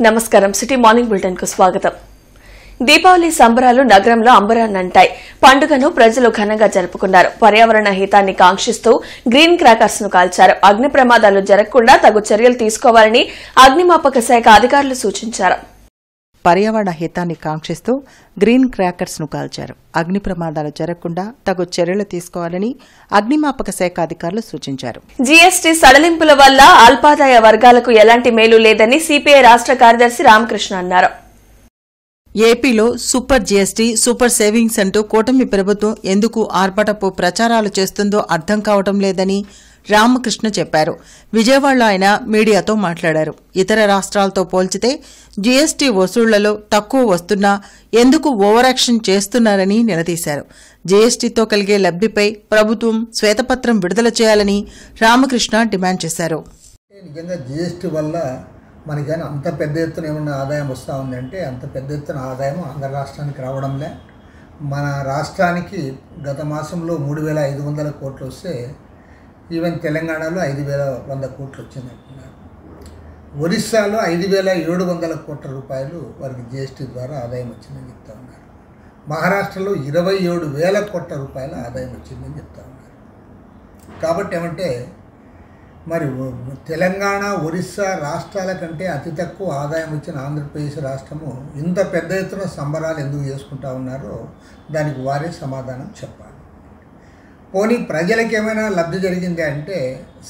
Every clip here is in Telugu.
నమస్కారం సిటీ మార్నింగ్ బులెటిన్ కు స్వాగతం. దీపావళి సంబరాలు నగరంలో అంబరాన్నంటాయి. పండుగను ప్రజలు ఘనంగా జరుపుకున్నారు. పర్యావరణ హితాన్ని కాంక్షిస్తూ గ్రీన్ క్రాకర్స్ ను కాల్చారు. అగ్ని ప్రమాదాలు జరగకుండా తగు చర్యలు తీసుకోవాలని అగ్నిమాపక శాఖ అధికారులు సూచించారు. పర్యావరణ హితాన్ని కాంక్షిస్తూ గ్రీన్ క్రాకర్స్ ను కాల్చారు. అగ్ని ప్రమాదాలు జరగకుండా తగు చర్యలు తీసుకోవాలని అగ్నిమాపక శాఖ అధికారులు సూచించారు. జీఎస్టీ సడలింపుల వల్ల అల్పాదాయ వర్గాలకు ఎలాంటి మేలు లేదని సిపిఐ రాష్ట్ర కార్యదర్శి రామకృష్ణ అన్నారు. ఏపీలో సూపర్ జీఎస్టీ, సూపర్ సేవింగ్స్ అంటూ కూటమి ప్రభుత్వం ఎందుకు ఆర్భటపు ప్రచారాలు చేస్తుందో అర్థం కావడం లేదని రామకృష్ణ చెప్పారు. విజయవాడలో ఆయన మీడియాతో మాట్లాడారు. ఇతర రాష్ట్రాలతో పోల్చితే జీఎస్టీ వసూళ్లలో తక్కువ వస్తున్నా ఎందుకు ఓవరాక్షన్ చేస్తున్నారని నిలదీశారు. జీఎస్టీతో కలిగే లబ్ధిపై ప్రభుత్వం శ్వేతపత్రం విడుదల చేయాలని రామకృష్ణ డిమాండ్ చేశారు. నిజంగా జీఎస్టీ వల్ల మనకి అంత పెద్ద ఎత్తున ఏమన్నా ఆదాయం వస్తూ ఉందంటే అంత పెద్ద ఎత్తున ఆదాయం ఆంధ్ర రాష్ట్రానికి రావడంలే. మన రాష్ట్రానికి గత మాసంలో 3,500 కోట్లు వస్తే ఈవెన్ తెలంగాణలో 5,100 కోట్లు వచ్చిందంటున్నారు. ఒరిస్సాలో 5,700 కోట్ల రూపాయలు వారికి జీఎస్టీ ద్వారా ఆదాయం వచ్చిందని చెప్తా ఉన్నారు. మహారాష్ట్రలో 27,000 కోట్ల రూపాయల ఆదాయం వచ్చిందని చెప్తా ఉన్నారు. కాబట్టి ఏమంటే మరి తెలంగాణ, ఒరిస్సా రాష్ట్రాల కంటే అతి తక్కువ ఆదాయం వచ్చిన ఆంధ్రప్రదేశ్ రాష్ట్రము ఇంత పెద్ద ఎత్తున సంబరాలు ఎందుకు చేసుకుంటా ఉన్నారో దానికి వారే సమాధానం చెప్పాలి. పోనీ ప్రజలకు ఏమైనా లబ్ధి జరిగింది అంటే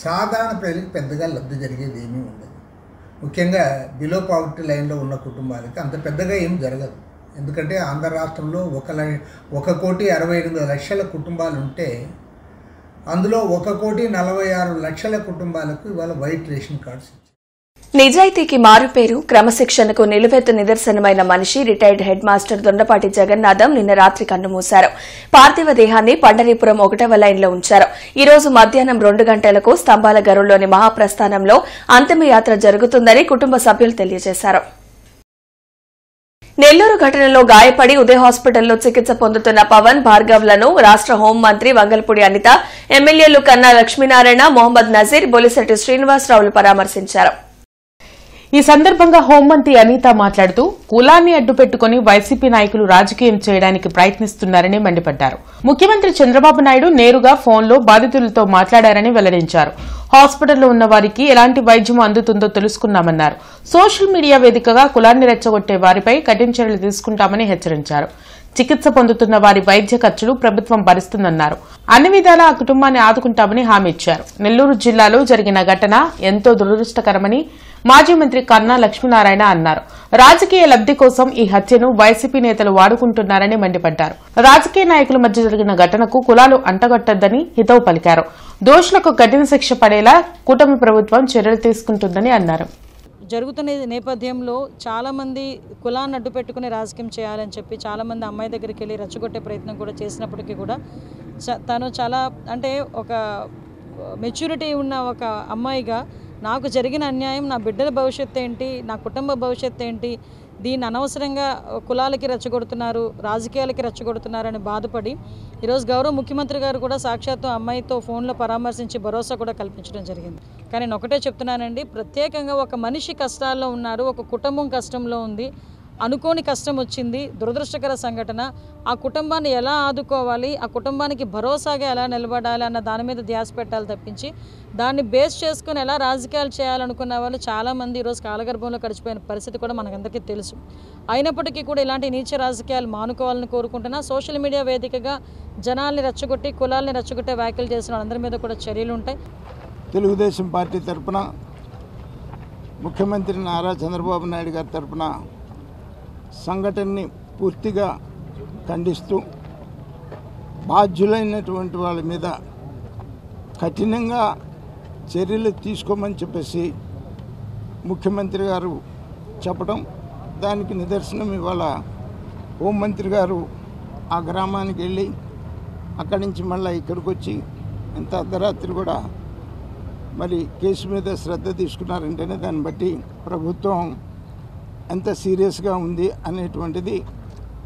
సాధారణ ప్రజలకు పెద్దగా లబ్ధి జరిగేది ఏమీ ఉండదు. ముఖ్యంగా బిలో పావర్టీ లైన్లో ఉన్న కుటుంబాలకి అంత పెద్దగా ఏం జరగదు. ఎందుకంటే ఆంధ్ర రాష్ట్రంలో 1,68,000 కుటుంబాలు ఉంటే అందులో 1,46,00,000 కుటుంబాలకు ఇవాళ వైట్ రేషన్ కార్డ్స్. నిజాయితీకి మారుపేరు, క్రమశిక్షణకు నిలువెత్తు నిదర్శనమైన మనిషి retired head master Dondapati Jagannatham నిన్న రాత్రి కన్నుమూశారు. పార్థివ దేహాన్ని పండరీపురం 1వ లైన్లో ఉంచారు. ఈ రోజు మధ్యాహ్నం 2 గంటలకు స్తంభాల గరుల్లోని మహాప్రస్థానంలో అంతిమయాత్ర జరుగుతుందని కుటుంబ సభ్యులు తెలియజేశారు. నెల్లూరు ఘటనలో గాయపడి ఉదయ్ హాస్పిటల్లో చికిత్స పొందుతున్న పవన్, భార్గవ్లను రాష్ట్ర హోంమంత్రి వంగల్పూడి అనిత, ఎమ్మెల్యేలు కన్నా లక్ష్మీనారాయణ, మొహమ్మద్ నజీర్, బొలిశెట్టి శ్రీనివాసరావులు పరామర్శించారు. ఈ సందర్భంగా హోంమంత్రి అనిత మాట్లాడుతూ కులాన్ని అడ్డుపెట్టుకుని వైసీపీ నాయకులు రాజకీయం చేయడానికి ప్రయత్నిస్తున్నారని మండిపడ్డారు. ముఖ్యమంత్రి చంద్రబాబు నాయుడు నేరుగా ఫోన్లో బాధితులతో మాట్లాడారని వెల్లడించారు. హాస్పిటల్లో ఉన్న వారికి ఎలాంటి వైద్యం అందుతుందో తెలుసుకున్నామన్నారు. సోషల్ మీడియా వేదికగా కులాన్ని రెచ్చగొట్టే వారిపై కఠిన చర్యలు తీసుకుంటామని హెచ్చరించారు. చికిత్స పొందుతున్న వారి వైద్య ఖర్చులు ప్రభుత్వం భరిస్తుందన్నారు. అన్ని విధాలా ఆ కుటుంబాన్ని ఆదుకుంటామని హామీ ఇచ్చారు. నెల్లూరు జిల్లాలో జరిగిన ఘటన ఎంతో దురదృష్టకరమని మాజీ మంత్రి కన్నా లక్ష్మీనారాయణ అన్నారు. రాజకీయ లబ్ది కోసం ఈ హత్యను వైసీపీ నేతలు వాడుకుంటున్నారని మండిపడ్డారు. రాజకీయ నాయకుల మధ్య జరిగిన ఘటనకు కులాలు అంటగట్టొద్దని హితవు పలికారు. దోషులకు కఠిన శిక్ష పడేలా కూటమి ప్రభుత్వం చర్యలు తీసుకుంటుందని అన్నారు. జరుగుతున్న నేపథ్యంలో చాలామంది కులాన్ని అడ్డు పెట్టుకుని రాజకీయం చేయాలని చెప్పి చాలామంది అమ్మాయి దగ్గరికి వెళ్ళి రెచ్చగొట్టే ప్రయత్నం కూడా చేసినప్పటికీ కూడా తను చాలా అంటే ఒక మెచ్యూరిటీ ఉన్న ఒక అమ్మాయిగా నాకు జరిగిన అన్యాయం, నా బిడ్డల భవిష్యత్తు ఏంటి, నా కుటుంబ భవిష్యత్తు ఏంటి, దీన్ని అనవసరంగా కులాలకి రెచ్చగొడుతున్నారు, రాజకీయాలకి రెచ్చగొడుతున్నారని బాధపడి ఈరోజు గౌరవ ముఖ్యమంత్రి గారు కూడా సాక్షాత్తు అమ్మాయితో ఫోన్లో పరామర్శించి భరోసా కూడా కల్పించడం జరిగింది. కానీ నేను ఒకటే చెప్తున్నానండి, ప్రత్యేకంగా ఒక మనిషి కష్టాల్లో ఉన్నారు, ఒక కుటుంబం కష్టంలో ఉంది, అనుకోని కష్టం వచ్చింది, దురదృష్టకర సంఘటన. ఆ కుటుంబాన్ని ఎలా ఆదుకోవాలి, ఆ కుటుంబానికి భరోసాగా ఎలా నిలబడాలి అన్న దాని మీద ధ్యాస పెట్టాలి తప్పించి దాన్ని బేస్ చేసుకుని ఎలా రాజకీయాలు చేయాలనుకున్న వాళ్ళు చాలామంది ఈరోజు కాలగర్భంలో గడిచిపోయిన పరిస్థితి కూడా మనకందరికీ తెలుసు. అయినప్పటికీ కూడా ఇలాంటి నీచ రాజకీయాలు మానుకోవాలని కోరుకుంటున్నా. సోషల్ మీడియా వేదికగా జనాల్ని రెచ్చగొట్టి కులాల్ని రెచ్చగొట్టే వ్యాఖ్యలు చేసిన వాళ్ళందరి మీద కూడా చర్యలు ఉంటాయి. తెలుగుదేశం పార్టీ తరఫున ముఖ్యమంత్రి నారా చంద్రబాబు నాయుడు గారి తరఫున సంఘటనని పూర్తిగా ఖండిస్తూ బాధ్యులైనటువంటి వాళ్ళ మీద కఠినంగా చర్యలు తీసుకోమని చెప్పేసి ముఖ్యమంత్రి గారు చెప్పడం, దానికి నిదర్శనం ఇవాళ హోంమంత్రి గారు ఆ గ్రామానికి వెళ్ళి అక్కడి నుంచి మళ్ళీ ఇక్కడికి వచ్చి ఎంత అర్ధరాత్రి కూడా మరి కేసు మీద శ్రద్ధ తీసుకున్నారంటేనే దాన్ని బట్టి ప్రభుత్వం ఎంత సీరియస్గా ఉంది అనేటువంటిది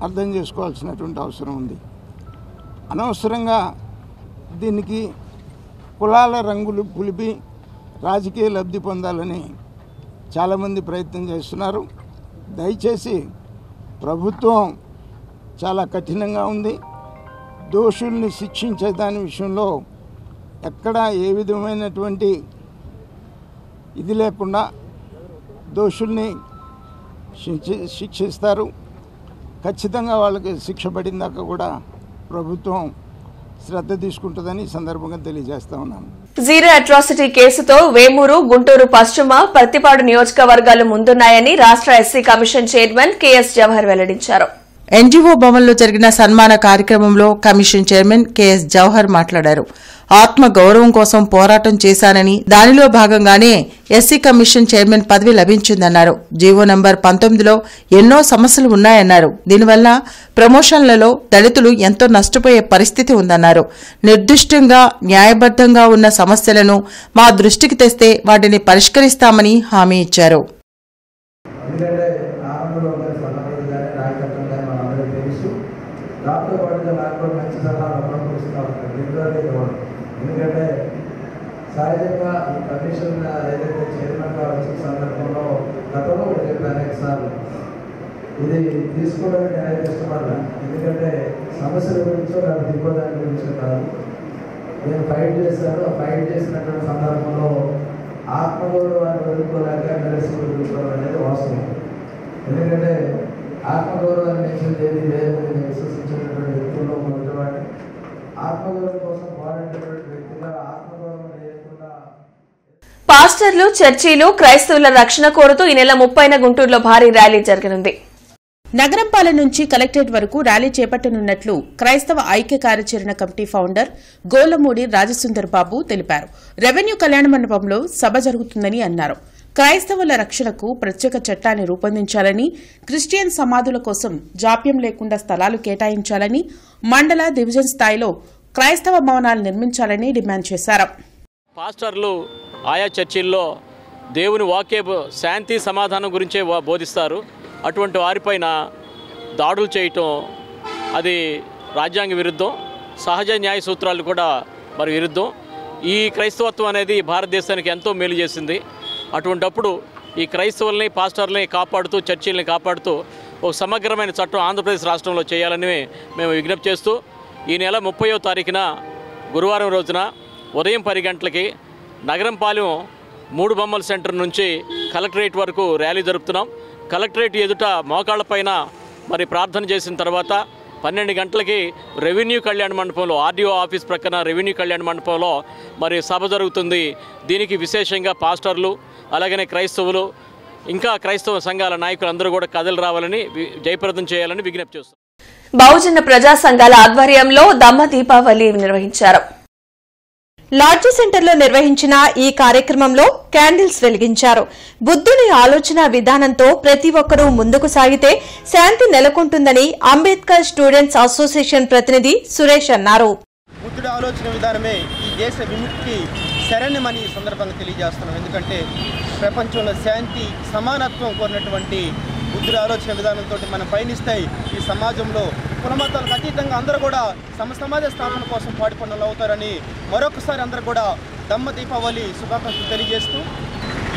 అర్థం చేసుకోవాల్సినటువంటి అవసరం ఉంది. అనవసరంగా దీనికి కులాల రంగులు పులిపి రాజకీయ లబ్ధి పొందాలని చాలామంది ప్రయత్నం చేస్తున్నారు. దయచేసి ప్రభుత్వం చాలా కఠినంగా ఉంది. దోషుల్ని శిక్షించే దాని విషయంలో ఎక్కడా ఏ విధమైనటువంటి ఇది లేకుండా దోషుల్ని శిక్షిస్తారు. ఖచ్చితంగా వాళ్ళకి శిక్ష పడిన దాకా కూడా ప్రభుత్వం శ్రద్ధ తీసుకుంటుందని సందర్భంగా తెలియజేస్తా ఉన్నాను. జీరో అట్రాసిటీ కేసుతో వేమూరు, గుంటూరు పశ్చిమ, పత్తిపాడు నియోజకవర్గాలు ముందున్నాయని రాష్ట్ర SC commission chairman KS Jawahar వెల్లడించారు. ఎన్జీఓ భవన్లో జరిగిన సన్మాన కార్యక్రమంలో కమిషన్ చైర్మన్ కెఎస్ జవహర్ మాట్లాడారు. ఆత్మ గౌరవం కోసం పోరాటం చేశానని, దానిలో భాగంగానే ఎస్సీ కమిషన్ చైర్మన్ పదవి లభించిందన్నారు. జీవో నంబర్ 19లో ఎన్నో సమస్యలు ఉన్నాయన్నారు. దీనివల్ల ప్రమోషన్లలో దళితులు ఎంతో నష్టపోయే పరిస్థితి ఉందన్నారు. నిర్దిష్టంగా న్యాయబద్ధంగా ఉన్న సమస్యలను మా దృష్టికి తెస్తే వాటిని పరిష్కరిస్తామని హామీ ఇచ్చారు. దాంతో పాటుగా నాకు కూడా మంచి సలహాలు అప్పుడప్పుడు ఇస్తూ ఉంటాను. ఎందుకంటే సహజంగా ఈ కమిషన్ ఏదైతే చైర్మన్గా వచ్చిన సందర్భంలో గతంలో కూడా చెప్పాను అనేక సార్లు, ఇది తీసుకోవడానికి నేనైతే ఇష్టపడను. ఎందుకంటే సమస్యల గురించో నాకు దిగోదాని గురించో కాదు. నేను ఫైట్ చేశాను. ఆ ఫైట్ చేసినటువంటి సందర్భంలో ఆత్మగౌరవాన్ని వదులుకోలేక ఎమ్మెల్యేసీ వదులుకోవడం అనేది వాస్తవం. ఎందుకంటే ఆత్మగౌరవాన్ని నేర్చేది లేదని విశ్వసించినటువంటి వ్యక్తుల్లో ఉన్నటువంటి ఆత్మగౌరవం కోసం పోరాడేటువంటి వ్యక్తిగా ఆత్మగౌరవం లేకుండా పాస్టర్లు, చర్చీలు క్రైస్తవుల రక్షణ కోరుతూ ఈ నెల 30న గుంటూరులో భారీ ర్యాలీ జరగనుంది. నగరంపాలెం నుంచి కలెక్టరేట్ వరకు ర్యాలీ చేపట్టనున్నట్లు క్రైస్తవ ఐక్య కార్యాచరణ కమిటీ ఫౌండర్ గోలమూడి రాజసుందర్ బాబు తెలిపారు. రెవెన్యూ కళ్యాణ మండపంలో సభ జరుగుతుందని అన్నారు. క్రైస్తవుల రక్షణకు ప్రత్యేక చట్టాన్ని రూపొందించాలని, క్రిస్టియన్ సమాధుల కోసం జాప్యం లేకుండా స్థలాలు కేటాయించాలని, మండల, డివిజన్ స్థాయిలో క్రైస్తవ భవనాలు నిర్మించాలని డిమాండ్ చేశారు. పాస్టర్లు ఆయా చర్చిల్లో దేవుని వాక్య శాంతి సమాధానం గురించే బోధిస్తారు. అటువంటి వారిపైన దాడులు చేయటం అది రాజ్యాంగ విరుద్ధం, సహజ న్యాయ సూత్రాలు కూడా మరి విరుద్ధం. ఈ క్రైస్తవత్వం అనేది భారతదేశానికి ఎంతో మేలు చేసింది. అటువంటప్పుడు ఈ క్రైస్తవుల్ని, పాస్టర్లని కాపాడుతూ, చర్చిల్ని కాపాడుతూ ఒక సమగ్రమైన చట్టం ఆంధ్రప్రదేశ్ రాష్ట్రంలో చేయాలని మేము విజ్ఞప్తి చేస్తూ ఈ నెల 30వ తారీఖున గురువారం రోజున ఉదయం 10 గంటలకి నగరంపాలెం 3 బొమ్మల సెంటర్ నుంచి కలెక్టరేట్ వరకు ర్యాలీ జరుపుతున్నాం. కలెక్టరేట్ ఎదుట మోకాళ్లపైన మరి ప్రార్థన చేసిన తర్వాత 12 గంటలకి రెవెన్యూ కళ్యాణ మండపంలో, ఆర్డీఓ ఆఫీస్ ప్రక్కన రెవెన్యూ కళ్యాణ మండపంలో మరి సభ జరుగుతుంది. దీనికి విశేషంగా పాస్టర్లు, అలాగనే క్రైస్తవులు, ఇంకా క్రైస్తవ సంఘాల నాయకులు అందరూ కూడా కథలు రావాలని, జయప్రదం చేయాలని విజ్ఞప్తి చేస్తారు. బహుజన ప్రజా సంఘాల ఆధ్వర్యంలో దమ్మ దీపావళి నిర్వహించారు. లాడ్జీ సెంటర్లో నిర్వహించిన ఈ కార్యక్రమంలో క్యాండిల్స్ వెలిగించారు. బుద్ధుని ఆలోచన విధానంతో ప్రతి ఒక్కరూ ముందుకు సాగితే శాంతి నెలకొంటుందని అంబేద్కర్ స్టూడెంట్స్ అసోసియేషన్ ప్రతినిధి సురేష్ అన్నారు. బుద్ధుడి ఆలోచన విధానమే ఈ దేశ విముక్తి శరణ్యమని ఈ సందర్భంగా తెలియజేస్తున్నాం. ఎందుకంటే ప్రపంచంలో శాంతి, సమానత్వం కోరినటువంటి బుద్ధుడి ఆలోచన విధానంతో మనం పయనిస్తాయి. ఈ సమాజంలో కులమతాలకు అతీతంగా అందరూ కూడా సమాజ స్థాపన కోసం పాటుపనులు అవుతారని మరొకసారి అందరూ కూడా దమ్మ దీపావళి శుభాకాంక్షలు తెలియజేస్తూ,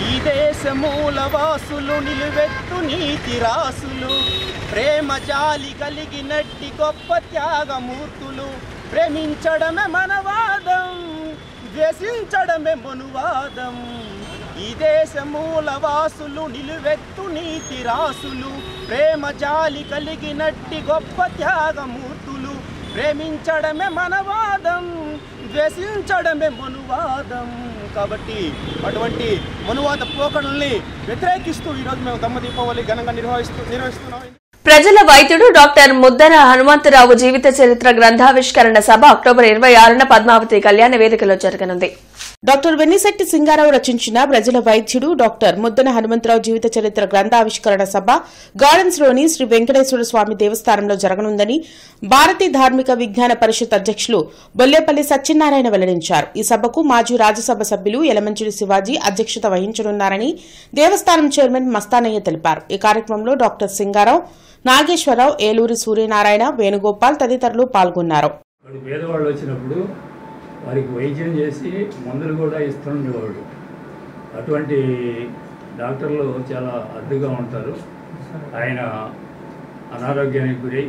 ఈ దేశమూల వాసులు నిలువెత్తు నీతి రాసులు, ప్రేమ జాలి కలిగినట్టి గొప్ప త్యాగమూర్తులు, ప్రేమించడమే మనవాదం, ద్వేషించడమే మనువాదం. ఈ దేశమూల వాసులు నిలువెత్తు నీతి రాసులు, ప్రేమ జాలి కలిగినట్టి గొప్ప త్యాగమూర్తులు, ప్రేమించడమే మనవాదం, ద్వేషించడమే మనువాదం. కాబట్టి అటువంటి మనువాద పోకడల్ని వ్యతిరేకిస్తూ ఈరోజు మేము దమ్మ దీపావళి ఘనంగా నిర్వహిస్తున్నాం. ప్రజల వైద్యుడు డాక్టర్ ముద్దన హనుమంతరావు జీవిత చరిత్ర గ్రంథావిష్కరణ సభ అక్టోబర్ 26న పద్మావతి కళ్యాణ వేదికలో జరగనుంది. డాక్టర్ వెన్నిశెట్టి సింగారావు రచించిన ప్రజల వైద్యుడు డాక్టర్ ముద్దన హనుమంతరావు జీవిత చరిత్ర గ్రంథావిష్కరణ సభ గార్డెన్స్ లోని శ్రీ వెంకటేశ్వర స్వామి దేవస్థానంలో జరగనుందని భారతీయ ధార్మిక విజ్ఞాన పరిషత్ అధ్యక్షులు బొల్లేపల్లి సత్యనారాయణ వెల్లడించారు. ఈ సభకు మాజీ రాజ్యసభ సభ్యులు యలమంచిలి శివాజీ అధ్యక్షత వహించనున్నారని దేవస్థానం చైర్మన్ మస్తానయ్య తెలిపారు. ఈ కార్యక్రమంలో డాక్టర్ సింగారావు, నాగేశ్వరరావు, ఏలూరి సూర్యనారాయణ, వేణుగోపాల్ తదితరులు పాల్గొన్నారు. పేదవాళ్ళు వచ్చినప్పుడు వారికి వైద్యం చేసి మందులు కూడా ఇస్తుండేవాడు. అటువంటి డాక్టర్లు చాలా అడ్డుగా ఉంటారు. ఆయన అనారోగ్యానికి గురై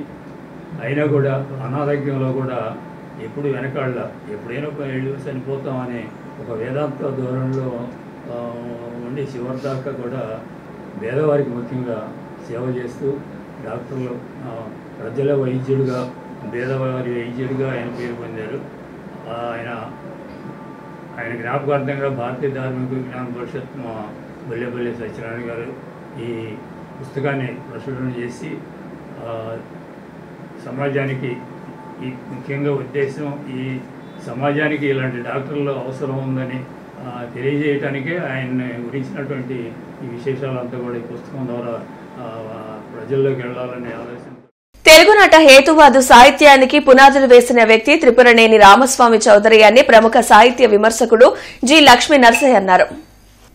అయినా కూడా అనారోగ్యంలో కూడా ఎప్పుడు వెనకాళ్ళ ఎప్పుడైనా చనిపోతామనే ఒక వేదాంత ధోరణిలో ఉండి చివరి దాకా కూడా పేదవారికి ముఖ్యంగా సేవ చేస్తూ డాక్టర్లు ప్రజల వైద్యుడిగా పేదవారి వైద్యుడిగా ఆయన పేరు పొందారు. ఆయన జ్ఞాపకార్థంగా భారతీయ ధార్మిక విజ్ఞాన పరిషత్ మా బల్లెపల్లి సత్యనారాయణ గారు ఈ పుస్తకాన్ని ప్రచురణ చేసి సమాజానికి ఈ ముఖ్యంగా ఉద్దేశం ఈ సమాజానికి ఇలాంటి డాక్టర్లు అవసరం ఉందని తెలియజేయటానికే ఆయన గురించినటువంటి ఈ విశేషాలంతా కూడా ఈ పుస్తకం ద్వారా ప్రజల్లోకి వెళ్లాలనే ఆలోచన. తెలుగునాట హేతువాదు సాహిత్యానికి పునాదులు వేసిన వ్యక్తి త్రిపురనేని రామస్వామి చౌదరి అని ప్రముఖ సాహిత్య విమర్శకుడు జి లక్ష్మీ నరసయ్య అన్నారు.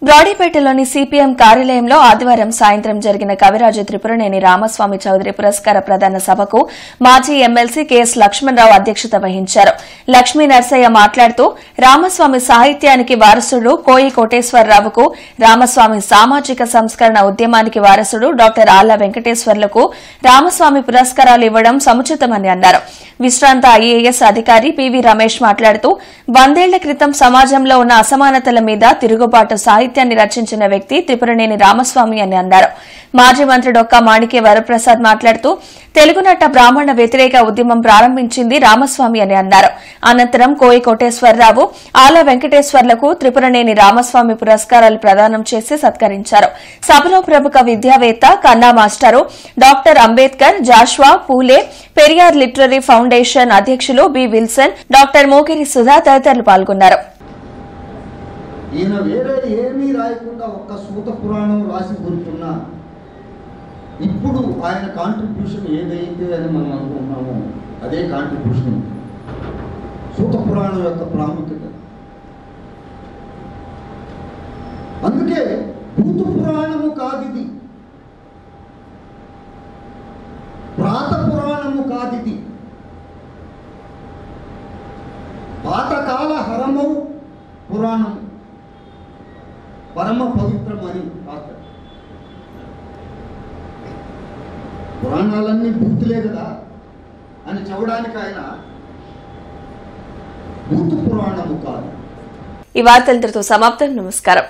బ్రాడీపేటలోని సిపిఎం కార్యాలయంలో ఆదివారం సాయంత్రం జరిగిన కవిరాజు త్రిపురనేని రామస్వామి చౌదరి పురస్కార ప్రదాన సభకు మాజీ ఎమ్మెల్సీ కెఎస్ లక్ష్మణరావు అధ్యక్షత వహించారు. లక్ష్మీ నరసయ్య మాట్లాడుతూ రామస్వామి సాహిత్యానికి వారసుడు కోయి కోటేశ్వరరావుకు, రామస్వామి సామాజిక సంస్కరణ ఉద్యమానికి వారసుడు డాక్టర్ ఆళ్ల వెంకటేశ్వర్లకు రామస్వామి పురస్కారాలు ఇవ్వడం సముచితమని అన్నారు. విశ్రాంత ఐఏఎస్ అధికారి పివి రమేష్ మాట్లాడుతూ 100 ఏళ్ల క్రితం సమాజంలో ఉన్న అసమానతల మీద తిరుగుబాటు సాహిత్యాన్ని రచించిన వ్యక్తి త్రిపురనేని రామస్వామి అని అన్నారు. మాజీ మంత్రి డొక్కా మాణిక్య వరప్రసాద్ మాట్లాడుతూ తెలుగునాట బ్రాహ్మణ వ్యతిరేక ఉద్యమం ప్రారంభించింది రామస్వామి అని అన్నారు. అనంతరం కోయి కోటేశ్వరరావు, ఆళ్ల వెంకటేశ్వర్లకు త్రిపురనేని రామస్వామి పురస్కారాలు ప్రదానం చేసి సత్కరించారు. సభలో ప్రముఖ విద్యావేత్త కన్నా మాస్టారు, డాక్టర్ అంబేద్కర్, జాష్వా, పూలే, పెరియార్ లిటరరీ ఫౌండేషన్ అధ్యక్షులు బి విల్సన్, డాక్టర్ మోకిరి సుధా తదితరులు పాల్గొన్నారు. ఈయన వేరే ఏమీ రాయకుండా ఒక్క సూత పురాణం రాసి గుర్తున్నా ఇప్పుడు ఆయన కాంట్రిబ్యూషన్ ఏదైతే అని మనం అనుకుంటున్నామో అదే కాంట్రిబ్యూషన్. సూత పురాణం యొక్క ప్రాముఖ్యత అందుకే భూత పురాణము కాదిది, ప్రాత పురాణము కాదిది, పాతకాల హరమౌ పురాణం పరమ పవిత్రమని రాస్తాడు. పురాణాలన్నీ భూతులే కదా అని చెప్పడానికి ఆయన భూత పురాణము కాదు. ఈ వార్తలతో సమాప్తం. నమస్కారం.